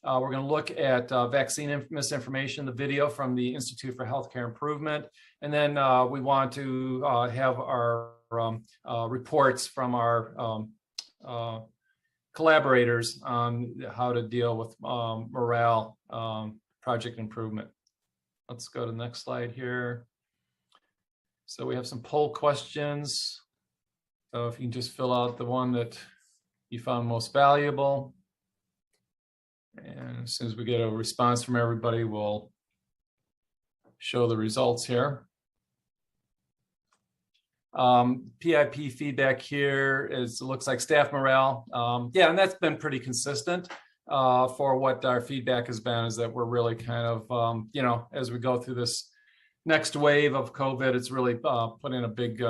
We're going to look at vaccine misinformation, the video from the Institute for Healthcare Improvement. And then we want to have our reports from our collaborators on how to deal with morale project improvement. Let's go to the next slide here. So we have some poll questions. So if you can just fill out the one that you found most valuable. And as soon as we get a response from everybody, we'll show the results here. PIP feedback here is, it looks like staff morale. Yeah, and that's been pretty consistent for what our feedback has been, is that we're really kind of, you know, as we go through this next wave of COVID, it's really putting a big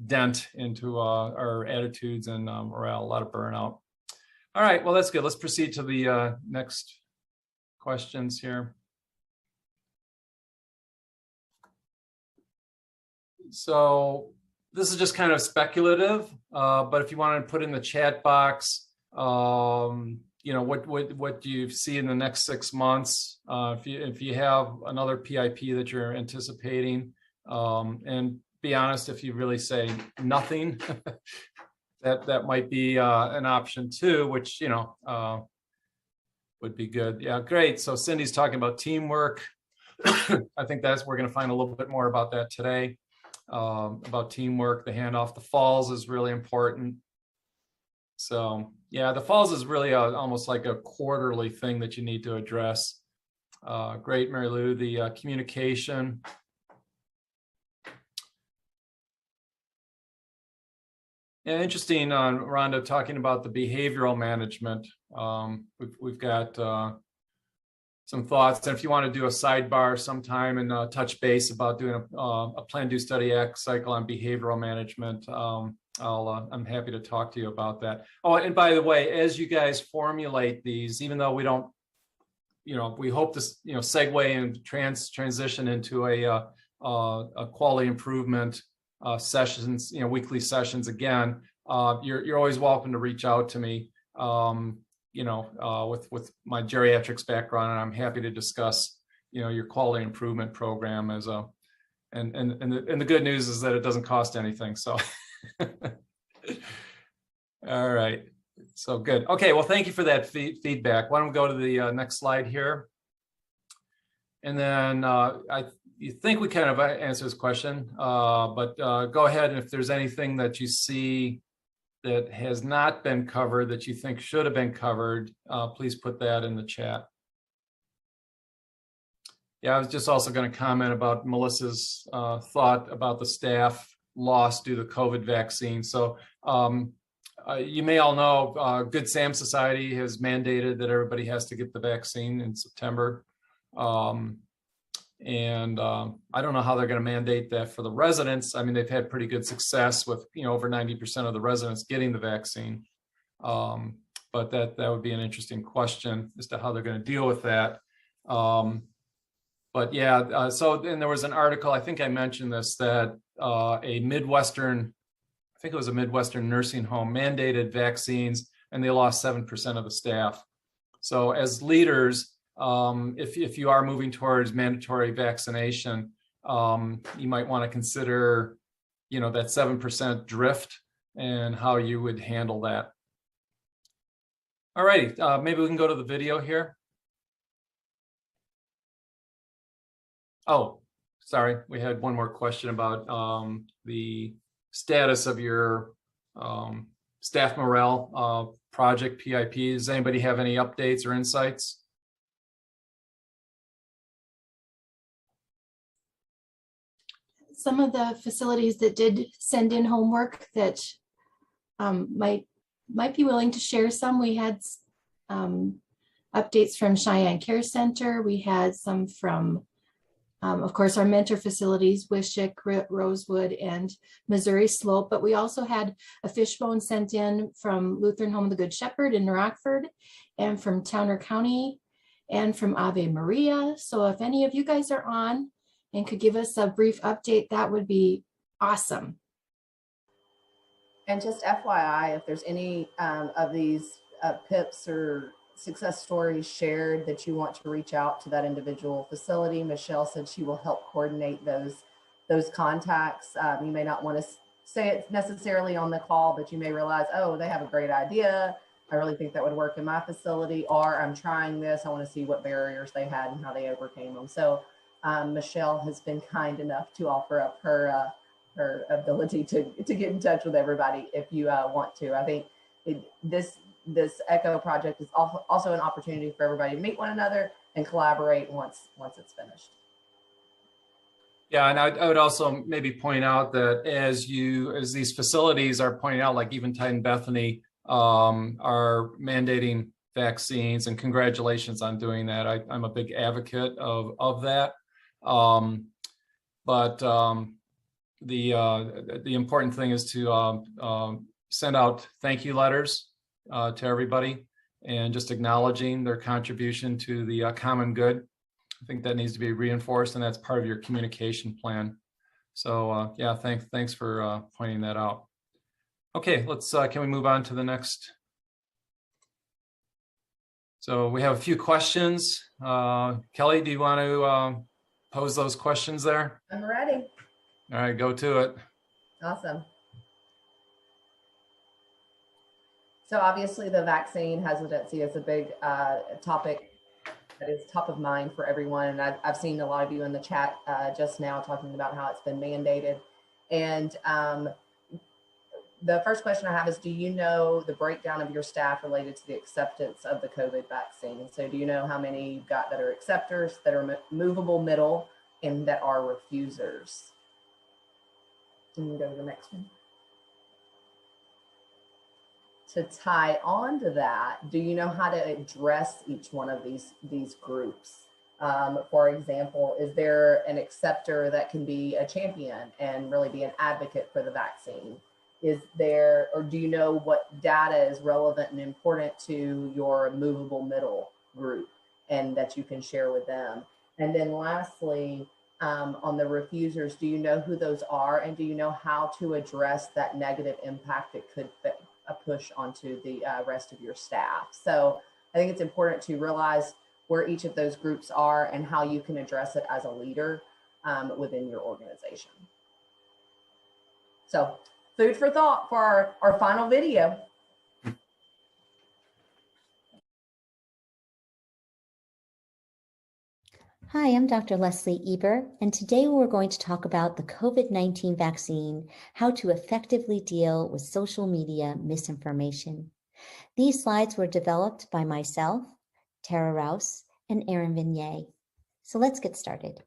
dent into our attitudes and morale, a lot of burnout. All right, well, that's good. Let's proceed to the next questions here. So this is just kind of speculative, but if you want to put in the chat box, you know, what do you see in the next 6 months? If you have another PIP that you're anticipating, and be honest, if you really say nothing, that might be an option too, which, you know, would be good. Yeah, great. So Cindy's talking about teamwork. I think we're going to find a little bit more about that today. About teamwork, the handoff, the falls is really important. So yeah, the falls is really almost like a quarterly thing that you need to address. Great, Mary Lou, the communication. Yeah, interesting, Rhonda, talking about the behavioral management. We've got some thoughts, and if you want to do a sidebar sometime and touch base about doing a plan, do, study, act cycle on behavioral management, I'm happy to talk to you about that. Oh, and by the way, as you guys formulate these, even though we don't, you know, we hope to, you know, segue and transition into a quality improvement sessions, you know, weekly sessions again, you're always welcome to reach out to me. You know, with my geriatrics background, and I'm happy to discuss, you know, your quality improvement program as a, and the good news is that it doesn't cost anything. So, all right, so good. Okay, well, thank you for that feedback. Why don't we go to the next slide here, and then you think we kind of answered this question, but go ahead, and if there's anything that you see that has not been covered that you think should have been covered, please put that in the chat. Yeah, I was just also going to comment about Melissa's thought about the staff loss due to COVID vaccine. So you may all know Good Sam Society has mandated that everybody has to get the vaccine in September. And I don't know how they're going to mandate that for the residents. I mean, they've had pretty good success with, you know, over 90% of the residents getting the vaccine. But that would be an interesting question as to how they're going to deal with that. But yeah, so then there was an article, I think I mentioned this, that a Midwestern, I think it was a Midwestern nursing home mandated vaccines, and they lost 7% of the staff. So as leaders, if you are moving towards mandatory vaccination, you might want to consider, you know, that 7% drift and how you would handle that. All right, maybe we can go to the video here. Oh, sorry, we had one more question about the status of your staff morale project PIP. Does anybody have any updates or insights? Some of the facilities that did send in homework that might be willing to share some. We had updates from Cheyenne Care Center. We had some from, of course, our mentor facilities, Wishick, Rosewood, and Missouri Slope. But we also had a fishbone sent in from Lutheran Home of the Good Shepherd in Rockford, and from Towner County, and from Ave Maria. So if any of you guys are on and could give us a brief update, that would be awesome. And just FYI, if there's any of these PIPs or success stories shared that you want to reach out to that individual facility. Michelle said she will help coordinate those contacts. You may not want to say it necessarily on the call, but you may realize, oh, they have a great idea. I really think that would work in my facility, or I'm trying this. I want to see what barriers they had and how they overcame them. So Michelle has been kind enough to offer up her ability to get in touch with everybody if you want to. I think this ECHO project is also an opportunity for everybody to meet one another and collaborate once it's finished. Yeah, and I would also maybe point out that as these facilities are pointing out, like Eventide and Bethany are mandating vaccines, and congratulations on doing that. I'm a big advocate of that. But the important thing is to send out thank you letters to everybody and just acknowledging their contribution to the common good. I think that needs to be reinforced, and that's part of your communication plan. So yeah, thanks for pointing that out. Okay, let's can we move on to the next? So we have a few questions. Kelly, do you want to pose those questions there? I'm ready. All right, go to it. Awesome. So obviously the vaccine hesitancy is a big topic that is top of mind for everyone. And I've seen a lot of you in the chat just now talking about how it's been mandated. And the first question I have is, do you know the breakdown of your staff related to the acceptance of the COVID vaccine? So do you know how many you've got that are acceptors, that are movable middle, and that are refusers? And you go to the next one. To tie on to that, do you know how to address each one of these groups? For example, is there an acceptor that can be a champion and really be an advocate for the vaccine? Is there, or do you know what data is relevant and important to your movable middle group and that you can share with them? And then lastly, on the refusers, do you know who those are, and do you know how to address that negative impact it could push onto the rest of your staff? So I think it's important to realize where each of those groups are and how you can address it as a leader within your organization. So food for thought for our final video. Hi, I'm Dr. Leslie Eber, and today we're going to talk about the COVID-19 vaccine, how to effectively deal with social media misinformation. These slides were developed by myself, Tara Rouse, and Erin Vignier. So let's get started.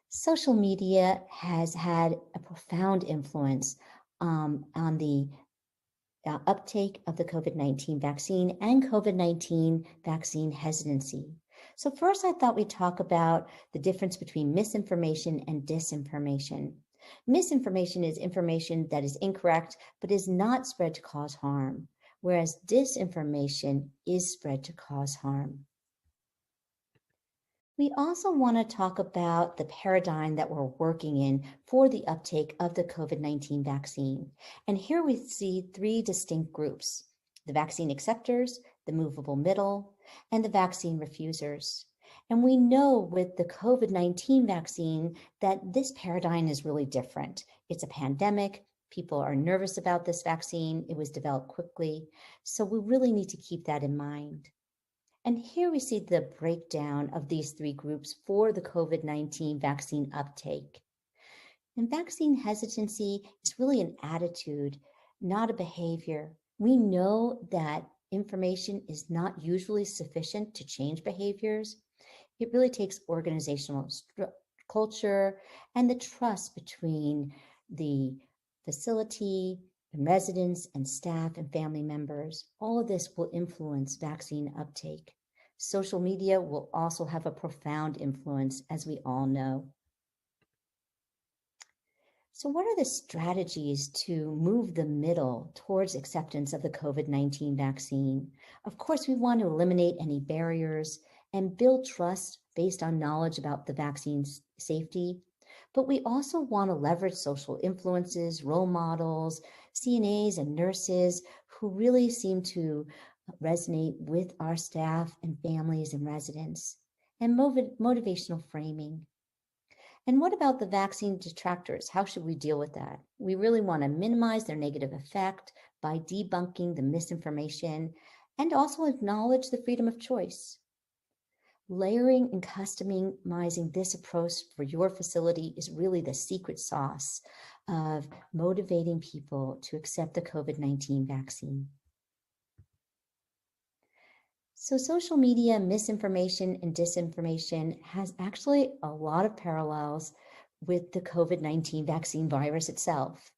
Social media has had a profound influence on the uptake of the COVID-19 vaccine and COVID-19 vaccine hesitancy. So first, I thought we'd talk about the difference between misinformation and disinformation. Misinformation is information that is incorrect, but is not spread to cause harm, whereas disinformation is spread to cause harm. We also want to talk about the paradigm that we're working in for the uptake of the COVID-19 vaccine. And here we see three distinct groups: the vaccine acceptors, the movable middle, and the vaccine refusers. And we know with the COVID-19 vaccine that this paradigm is really different. It's a pandemic. People are nervous about this vaccine. It was developed quickly. So we really need to keep that in mind. And here we see the breakdown of these three groups for the COVID-19 vaccine uptake. And vaccine hesitancy is really an attitude, not a behavior. We know that information is not usually sufficient to change behaviors. It really takes organizational culture and the trust between the facility, and residents and staff and family members. All of this will influence vaccine uptake. Social media will also have a profound influence, as we all know. So what are the strategies to move the middle towards acceptance of the COVID-19 vaccine? Of course, we want to eliminate any barriers and build trust based on knowledge about the vaccine's safety. But we also want to leverage social influences, role models, CNAs and nurses who really seem to resonate with our staff and families and residents, and motivational framing. And what about the vaccine detractors? How should we deal with that? We really want to minimize their negative effect by debunking the misinformation and also acknowledge the freedom of choice. Layering and customizing this approach for your facility is really the secret sauce of motivating people to accept the COVID-19 vaccine. So social media misinformation and disinformation has actually a lot of parallels with the COVID-19 vaccine virus itself.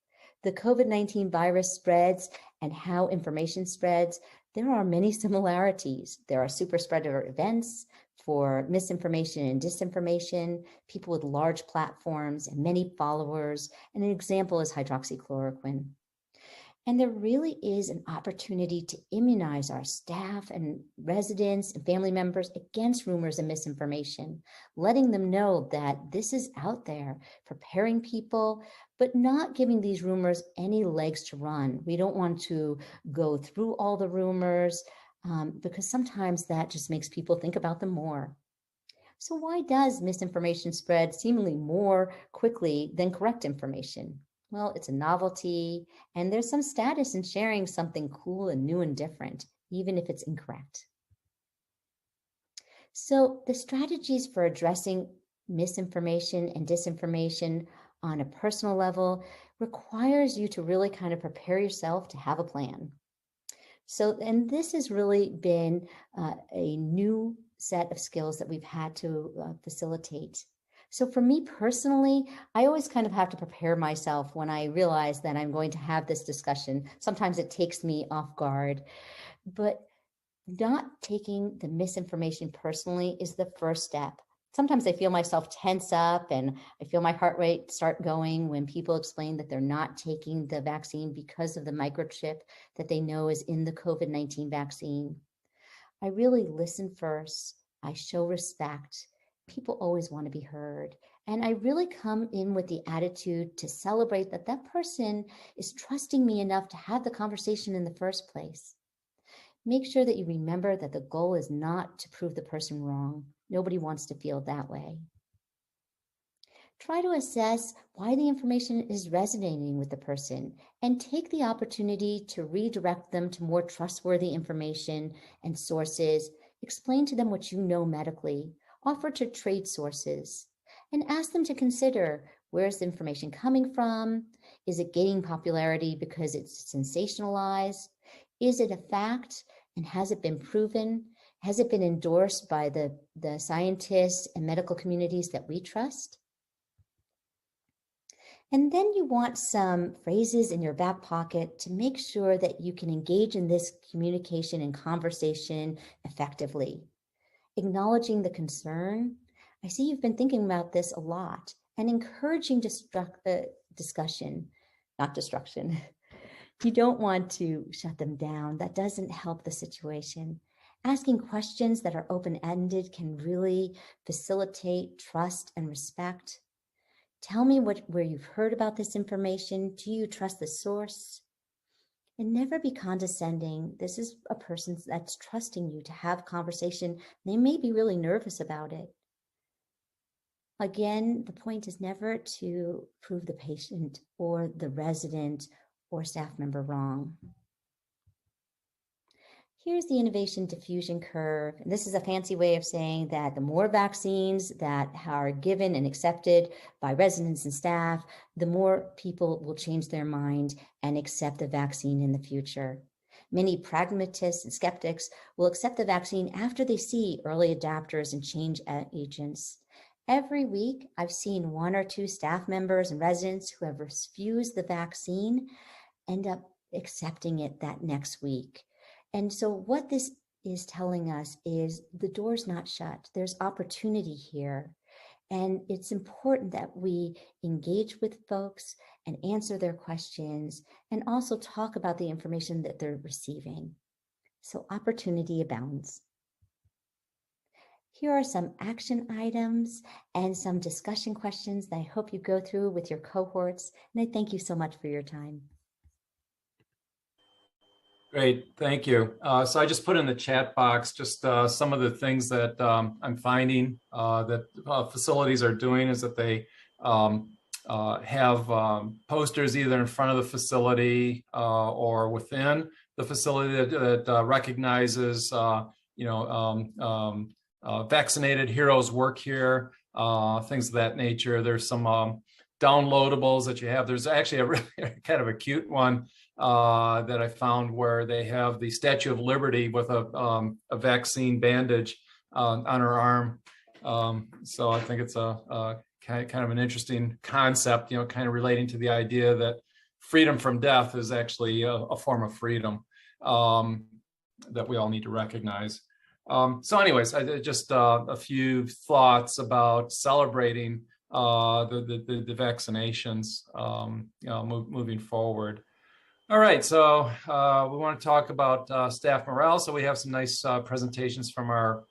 The COVID-19 virus spreads and how information spreads, there are many similarities. There are super spreader events for misinformation and disinformation, people with large platforms and many followers, and an example is hydroxychloroquine. And there really is an opportunity to immunize our staff and residents and family members against rumors and misinformation, letting them know that this is out there, preparing people, but not giving these rumors any legs to run. We don't want to go through all the rumors because sometimes that just makes people think about them more. So why does misinformation spread seemingly more quickly than correct information? Well, it's a novelty, and there's some status in sharing something cool and new and different, even if it's incorrect. So the strategies for addressing misinformation and disinformation on a personal level requires you to really kind of prepare yourself to have a plan. So, and this has really been a new set of skills that we've had to facilitate. So for me personally, I always kind of have to prepare myself when I realize that I'm going to have this discussion. Sometimes it takes me off guard, but not taking the misinformation personally is the first step. Sometimes I feel myself tense up and I feel my heart rate start going when people explain that they're not taking the vaccine because of the microchip that they know is in the COVID-19 vaccine. I really listen first. I show respect. People always want to be heard. And I really come in with the attitude to celebrate that that person is trusting me enough to have the conversation in the first place. Make sure that you remember that the goal is not to prove the person wrong. Nobody wants to feel that way. Try to assess why the information is resonating with the person and take the opportunity to redirect them to more trustworthy information and sources. Explain to them what you know medically. Offer to trade sources and ask them to consider, where's the information coming from? Is it gaining popularity because it's sensationalized? Is it a fact and has it been proven? Has it been endorsed by the scientists and medical communities that we trust? And then you want some phrases in your back pocket to make sure that you can engage in this communication and conversation effectively. Acknowledging the concern. I see you've been thinking about this a lot, and encouraging discussion, not destruction. You don't want to shut them down. That doesn't help the situation. Asking questions that are open-ended can really facilitate trust and respect. Tell me where you've heard about this information. Do you trust the source? And never be condescending. This is a person that's trusting you to have conversation. They may be really nervous about it. Again, the point is never to prove the patient or the resident or staff member wrong. Here's the innovation diffusion curve. And this is a fancy way of saying that the more vaccines that are given and accepted by residents and staff, the more people will change their mind and accept the vaccine in the future. Many pragmatists and skeptics will accept the vaccine after they see early adapters and change agents. Every week, I've seen one or two staff members and residents who have refused the vaccine end up accepting it that next week. And so what this is telling us is the door's not shut. There's opportunity here. And it's important that we engage with folks and answer their questions and also talk about the information that they're receiving. So opportunity abounds. Here are some action items and some discussion questions that I hope you go through with your cohorts. And I thank you so much for your time. Great, thank you. So I just put in the chat box just some of the things that I'm finding that facilities are doing is that they have posters either in front of the facility or within the facility that recognizes, vaccinated heroes work here, things of that nature. There's some downloadables that you have. There's actually a really kind of a cute one that I found where they have the Statue of Liberty with a vaccine bandage on her arm. So I think it's a kind of an interesting concept, kind of relating to the idea that freedom from death is actually a form of freedom that we all need to recognize. So anyways, just a few thoughts about celebrating the vaccinations moving forward. All right, so we want to talk about staff morale. So we have some nice presentations from our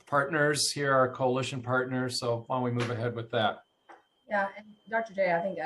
partners here, our coalition partners. So why don't we move ahead with that? Yeah, and Dr. J, I think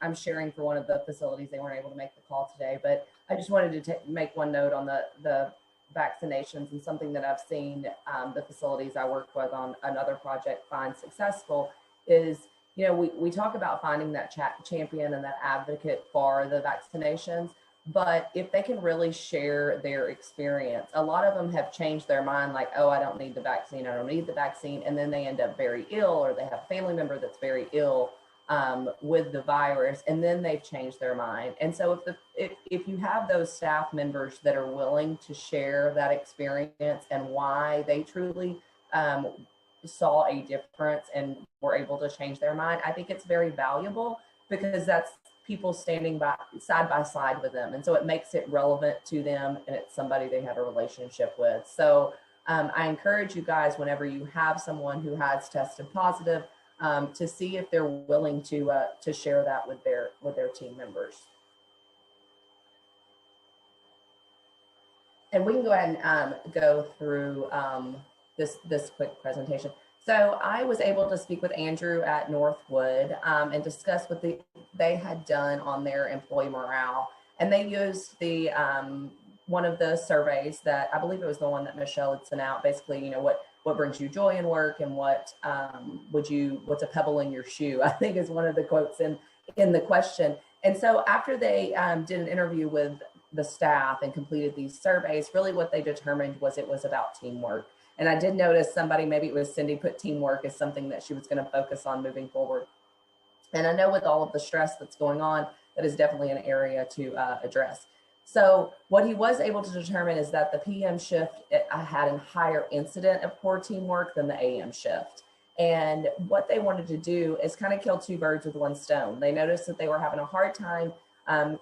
I'm sharing for one of the facilities. They weren't able to make the call today, but I just wanted to make one note on the vaccinations, and something that I've seen the facilities I work with on another project find successful is, we talk about finding that champion and that advocate for the vaccinations, but if they can really share their experience, a lot of them have changed their mind, like, oh, I don't need the vaccine, I don't need the vaccine, and then they end up very ill, or they have a family member that's very ill with the virus, and then they've changed their mind. And so if you have those staff members that are willing to share that experience and why they truly saw a difference and were able to change their mind, I think it's very valuable, because that's people standing side by side with them. And so it makes it relevant to them, and it's somebody they have a relationship with. So I encourage you guys, whenever you have someone who has tested positive, to see if they're willing to share that with their team members. And we can go ahead and go through this quick presentation. So I was able to speak with Andrew at Northwood and discuss what they had done on their employee morale. And they used the one of the surveys that, I believe it was the one that Michelle had sent out, basically, what brings you joy in work, and what's a pebble in your shoe, I think is one of the quotes in the question. And so after they did an interview with the staff and completed these surveys, really what they determined was it was about teamwork. And I did notice somebody, maybe it was Cindy, put teamwork as something that she was going to focus on moving forward. And I know with all of the stress that's going on, that is definitely an area to address. So what he was able to determine is that the PM shift had a higher incident of poor teamwork than the AM shift. And what they wanted to do is kind of kill two birds with one stone. They noticed that they were having a hard time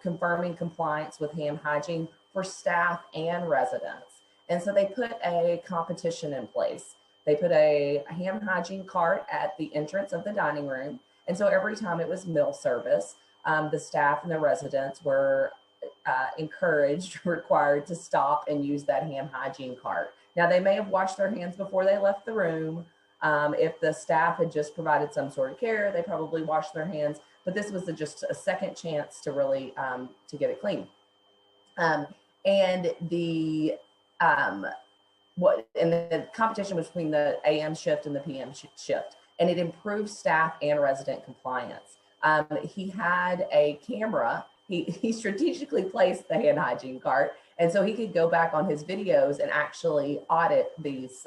confirming compliance with hand hygiene for staff and residents. And so they put a competition in place. They put a hand hygiene cart at the entrance of the dining room. And so every time it was meal service, the staff and the residents were required to stop and use that hand hygiene cart. Now, they may have washed their hands before they left the room. If the staff had just provided some sort of care, they probably washed their hands, but this was just a second chance to really to get it clean. And the competition was between the AM shift and the PM shift, and it improved staff and resident compliance. He had a camera. He strategically placed the hand hygiene cart, and so he could go back on his videos and actually audit these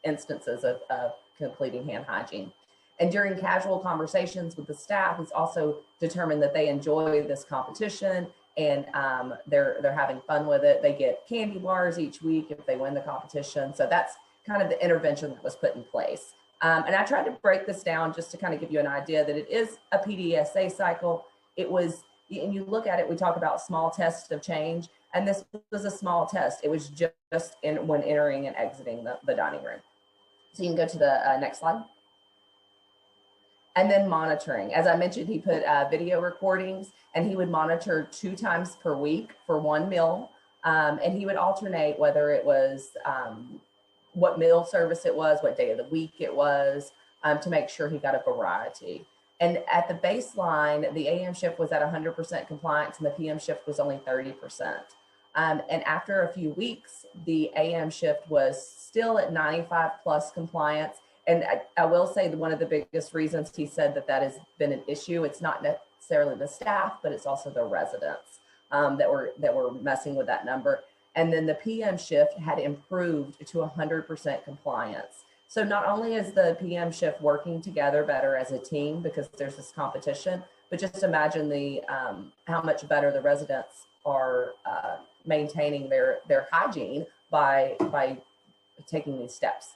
instances of completing hand hygiene. And during casual conversations with the staff, he's also determined that they enjoy this competition, and they're having fun with it. They get candy bars each week if they win the competition. So that's kind of the intervention that was put in place. And I tried to break this down just to kind of give you an idea that it is a PDSA cycle. It was, and you look at it, we talk about small tests of change, and this was a small test. It was just when entering and exiting the dining room. So you can go to the next slide. And then monitoring. As I mentioned, he put video recordings, and he would monitor 2 times per week for one meal. And he would alternate whether it was what meal service it was, what day of the week it was, to make sure he got a variety. And at the baseline, the AM shift was at 100% compliance and the PM shift was only 30%. And after a few weeks, the AM shift was still at 95 plus compliance. And I will say that one of the biggest reasons he said that that has been an issue, it's not necessarily the staff, but it's also the residents that were messing with that number. And then the PM shift had improved to 100% compliance. So not only is the PM shift working together better as a team because there's this competition, but just imagine the how much better the residents are maintaining their hygiene by taking these steps.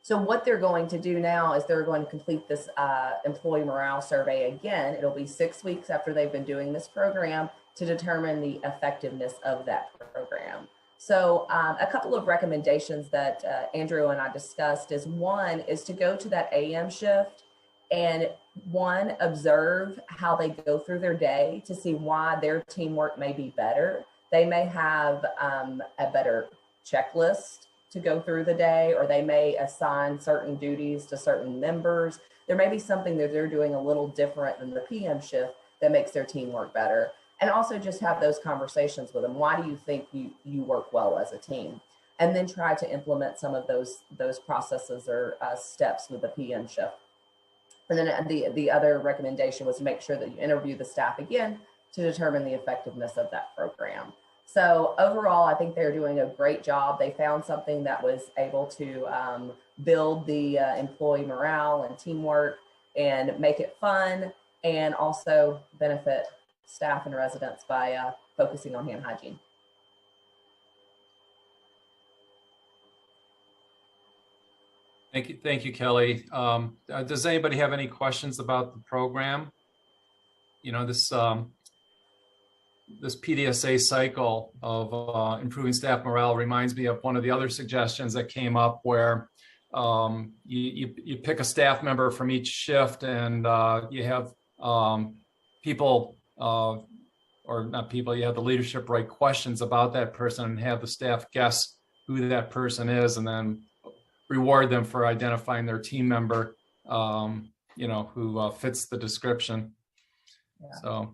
So what they're going to do now is they're going to complete this employee morale survey again. It'll be 6 weeks after they've been doing this program to determine the effectiveness of that program. So a couple of recommendations that Andrew and I discussed is one is to go to that AM shift and one, observe how they go through their day to see why their teamwork may be better. They may have a better checklist to go through the day, or they may assign certain duties to certain members. There may be something that they're doing a little different than the PM shift that makes their team work better. And also just have those conversations with them. Why do you think you work well as a team? And then try to implement some of those processes or steps with the PM shift. And then the other recommendation was to make sure that you interview the staff again to determine the effectiveness of that program. So overall, I think they're doing a great job. They found something that was able to build the employee morale and teamwork and make it fun and also benefit staff and residents by focusing on hand hygiene. Thank you, Kelly. Does anybody have any questions about the program? You know, this PDSA cycle of improving staff morale reminds me of one of the other suggestions that came up where you pick a staff member from each shift and you have people, or not people, you have the leadership write questions about that person and have the staff guess who that person is and then reward them for identifying their team member, you know, who fits the description. Yeah. So.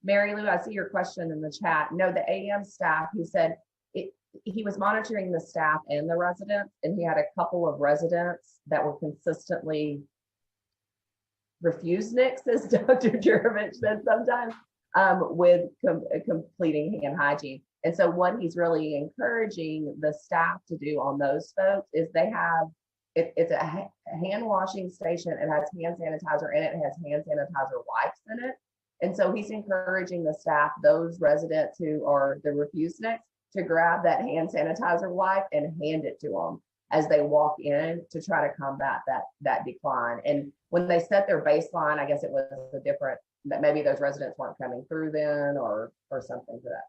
Mary Lou, I see your question in the chat. No, the AM staff, he said he was monitoring the staff and the residents, and he had a couple of residents that were consistently refusenicks, as Dr. Jurovich said sometimes, with completing hand hygiene. And so what he's really encouraging the staff to do on those folks is they have, it's a hand washing station. It has hand sanitizer in it. It has hand sanitizer wipes in it. And so he's encouraging the staff, those residents who are the refusenicks, to grab that hand sanitizer wipe and hand it to them as they walk in to try to combat that decline. And when they set their baseline, I guess it was a different, that maybe those residents weren't coming through then or something to that.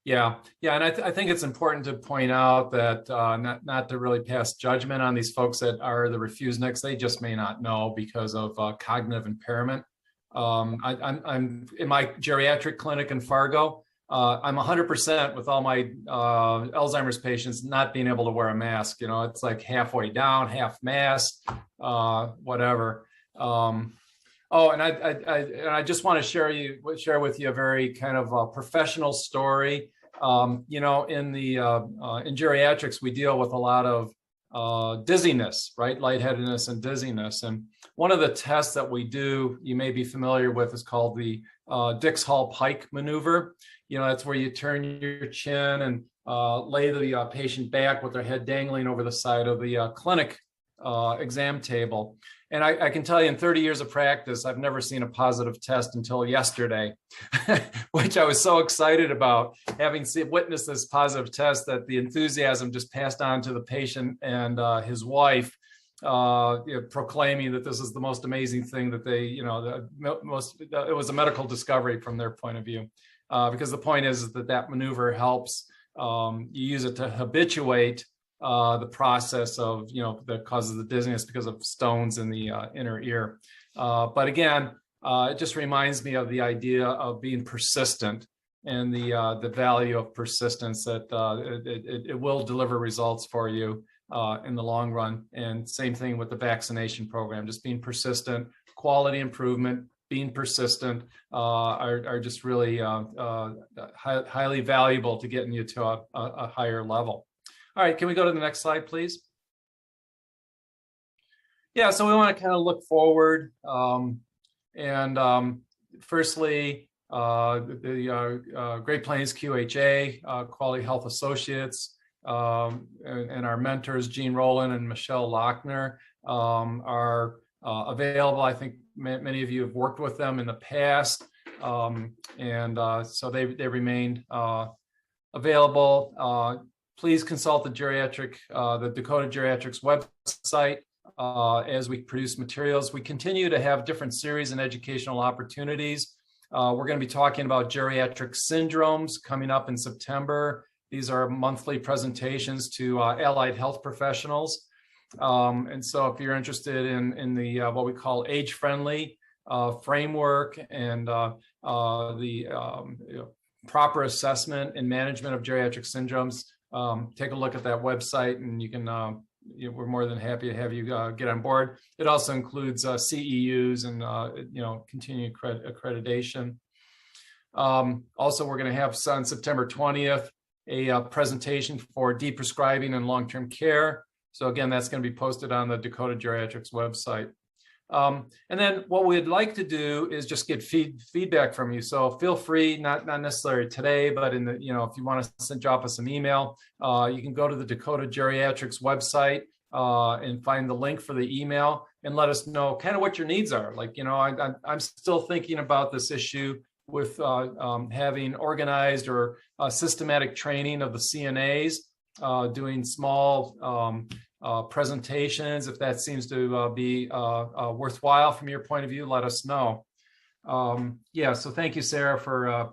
Yeah, and I think it's important to point out that not to really pass judgment on these folks that are the refusenicks. They just may not know because of cognitive impairment. I'm in my geriatric clinic in Fargo. I'm 100% with all my Alzheimer's patients not being able to wear a mask. You know, it's like halfway down, half mask, whatever. Oh, and I just want to share with you a very kind of professional story. You know, in geriatrics, we deal with a lot of dizziness, right? Lightheadedness and dizziness. And one of the tests that we do, you may be familiar with, is called the Dix-Hall-Pike maneuver. You know, that's where you turn your chin and lay the patient back with their head dangling over the side of the clinic exam table. And I can tell you, in 30 years of practice, I've never seen a positive test until yesterday, which I was so excited about, having witnessed this positive test, that the enthusiasm just passed on to the patient and his wife, proclaiming that this is the most amazing thing that they, you know, it was a medical discovery from their point of view. Because the point is that maneuver helps, you use it to habituate the process of, you know, that causes the dizziness because of stones in the inner ear. But again, it just reminds me of the idea of being persistent and the value of persistence, that it will deliver results for you in the long run. And same thing with the vaccination program, just being persistent, quality improvement, being persistent are just really highly valuable to getting you to a higher level. All right, can we go to the next slide, please? Yeah, so we want to kind of look forward. Firstly, the Great Plains QHA, Quality Health Associates, and our mentors, Jean Rowland and Michelle Lochner, are available. I think many of you have worked with them in the past, so they remained available. Please consult the Dakota Geriatrics website as we produce materials. We continue to have different series and educational opportunities. We're going to be talking about geriatric syndromes coming up in September. These are monthly presentations to allied health professionals. And so if you're interested in the what we call age-friendly framework and proper assessment and management of geriatric syndromes, take a look at that website, and you can we're more than happy to have you get on board. It also includes CEUs and continuing accreditation. Also, we're going to have on September 20th a presentation for deprescribing and long-term care. So again, that's going to be posted on the Dakota Geriatrics website. And then what we'd like to do is just get feedback from you. So feel free, not necessarily today, but in the, if you want to drop us an email, you can go to the Dakota Geriatrics website and find the link for the email and let us know kind of what your needs are. Like, I'm still thinking about this issue with having organized or systematic training of the CNAs, doing small presentations. If that seems to be worthwhile from your point of view, let us know. Yeah, so thank you, Sarah, for